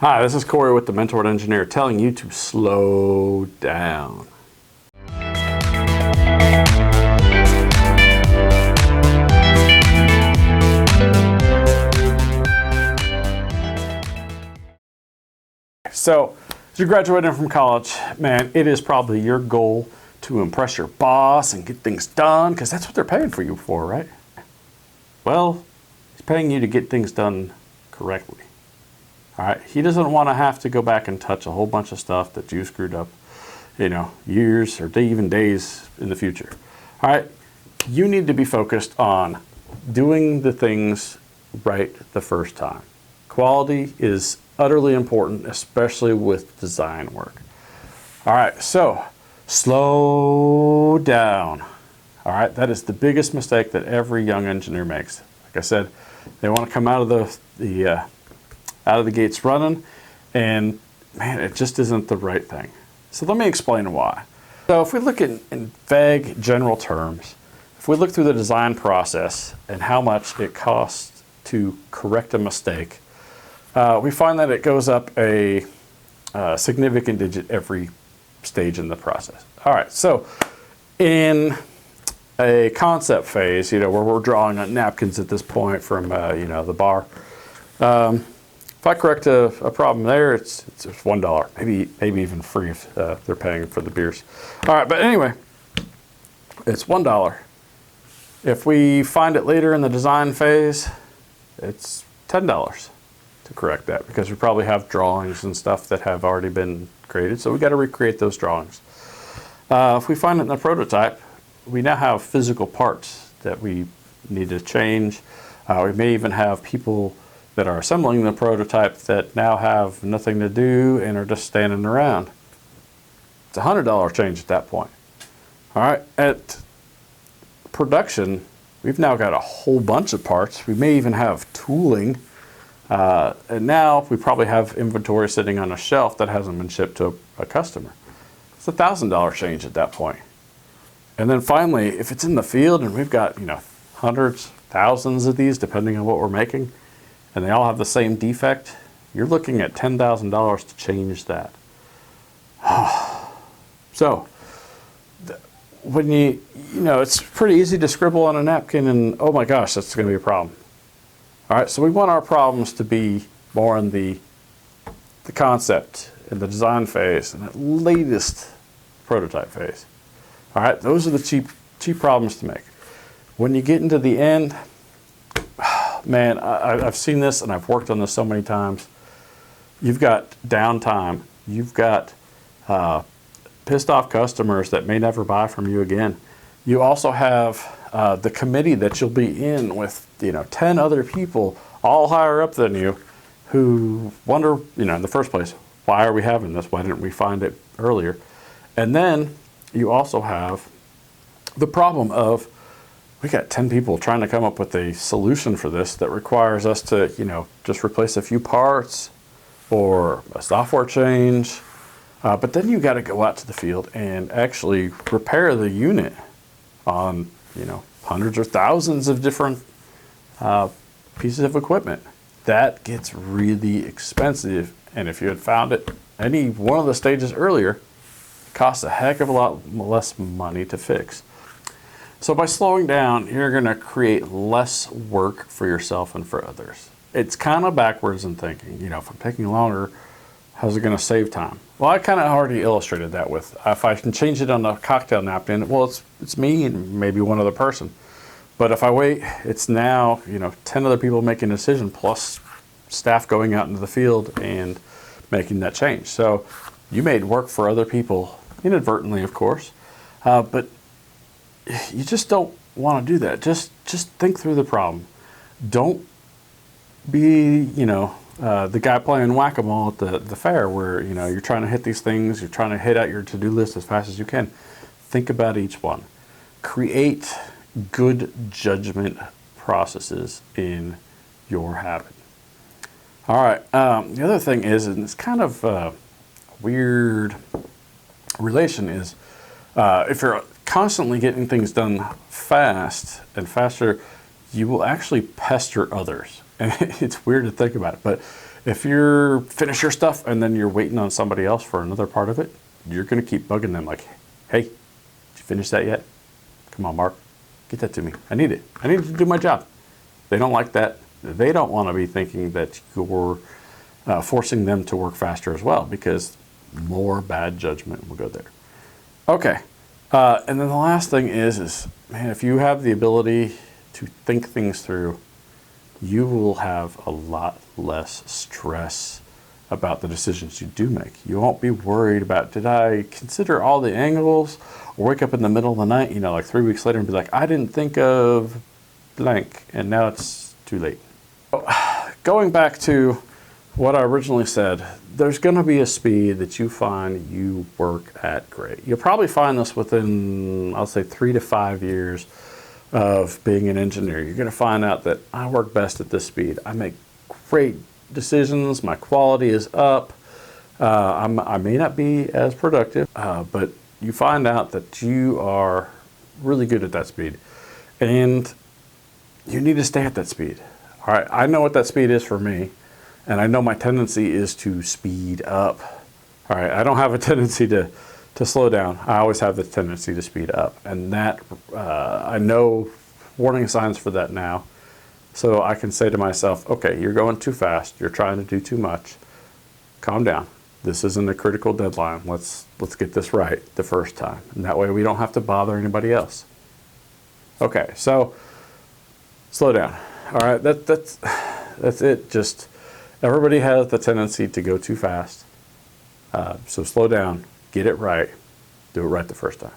Hi, this is Corey with the Mentored Engineer telling you to slow down. So, as you're graduating from college, man, it is probably your goal to impress your boss and get things done because that's what they're paying for you for, right? Well, he's paying you to get things done correctly. All right, he doesn't want to have to go back and touch a whole bunch of stuff that you screwed up, years or even days in the future. All right, you need to be focused on doing the things right the first time. Quality is utterly important, especially with design work. All right, so slow down. All right, that is the biggest mistake that every young engineer makes. Like I said, they want to come out of the gates running, and man, it just isn't the right thing. So let me explain why. So if we look in vague general terms, if we look through the design process and how much it costs to correct a mistake, we find that it goes up a significant digit every stage in the process. All right, so in a concept phase, where we're drawing on napkins at this point from, the bar, if I correct a problem there, it's $1, maybe even free if they're paying for the beers. All right, but anyway, it's $1. If we find it later in the design phase, it's $10 to correct that because we probably have drawings and stuff that have already been created, so we got to recreate those drawings. If we find it in the prototype, we now have physical parts that we need to change. We may even have people that are assembling the prototype that now have nothing to do and are just standing around. It's a $100 change at that point. All right, at production, we've now got a whole bunch of parts. We may even have tooling. And now we probably have inventory sitting on a shelf that hasn't been shipped to a customer. It's a $1,000 change at that point. And then finally, if it's in the field and we've got, hundreds, thousands of these, depending on what we're making, and they all have the same defect, you're looking at $10,000 to change that. So, when it's pretty easy to scribble on a napkin and, oh my gosh, that's going to be a problem. All right, so we want our problems to be more in the concept, in the design phase, and the latest prototype phase. All right, those are the cheap problems to make. When you get into the end, man, I've seen this and I've worked on this so many times. You've got downtime. You've got pissed off customers that may never buy from you again. You also have the committee that you'll be in with 10 other people, all higher up than you, who wonder, in the first place, why are we having this? Why didn't we find it earlier? And then you also have the problem of we got 10 people trying to come up with a solution for this that requires us to, just replace a few parts or a software change. But then you got to go out to the field and actually repair the unit on, hundreds or thousands of different pieces of equipment. That gets really expensive. And if you had found it any one of the stages earlier, it costs a heck of a lot less money to fix. So by slowing down, you're going to create less work for yourself and for others. It's kind of backwards in thinking. If I'm taking longer, how's it going to save time? Well, I kind of already illustrated that with, if I can change it on a cocktail napkin, well, it's me and maybe one other person. But if I wait, it's now, 10 other people making a decision plus staff going out into the field and making that change. So you made work for other people, inadvertently, of course, but you just don't want to do that. Just think through the problem. Don't be, the guy playing whack-a-mole at the fair where, you're trying to hit these things, you're trying to hit out your to-do list as fast as you can. Think about each one. Create good judgment processes in your habit. All right, the other thing is, and it's kind of a weird relation, is if you're constantly getting things done fast and faster, you will actually pester others. And it's weird to think about it, but If you're finish your stuff and then you're waiting on somebody else for another part of it, you're going to keep bugging them like, hey, did you finish that yet? Come on, Mark, get that to me. I need it. I need it to do my job. They don't like that. They don't want to be thinking that you're forcing them to work faster as well, because more bad judgment will go there. Okay. And then the last thing is, man, if you have the ability to think things through, you will have a lot less stress about the decisions you do make. You won't be worried about, did I consider all the angles? Or wake up in the middle of the night, like 3 weeks later and be like, I didn't think of blank, and now it's too late. Going back to what I originally said, there's going to be a speed that you find you work at great. You'll probably find this within, I'll say, 3 to 5 years of being an engineer. You're going to find out that I work best at this speed. I make great decisions. My quality is up. I may not be as productive, but you find out that you are really good at that speed. And you need to stay at that speed. All right, I know what that speed is for me. And I know my tendency is to speed up. All right, I don't have a tendency to slow down. I always have the tendency to speed up. And that, I know warning signs for that now. So I can say to myself, okay, you're going too fast. You're trying to do too much. Calm down. This isn't a critical deadline. Let's get this right the first time. And that way we don't have to bother anybody else. Okay, so slow down. All right, that's it. Just everybody has the tendency to go too fast. So slow down, get it right, do it right the first time.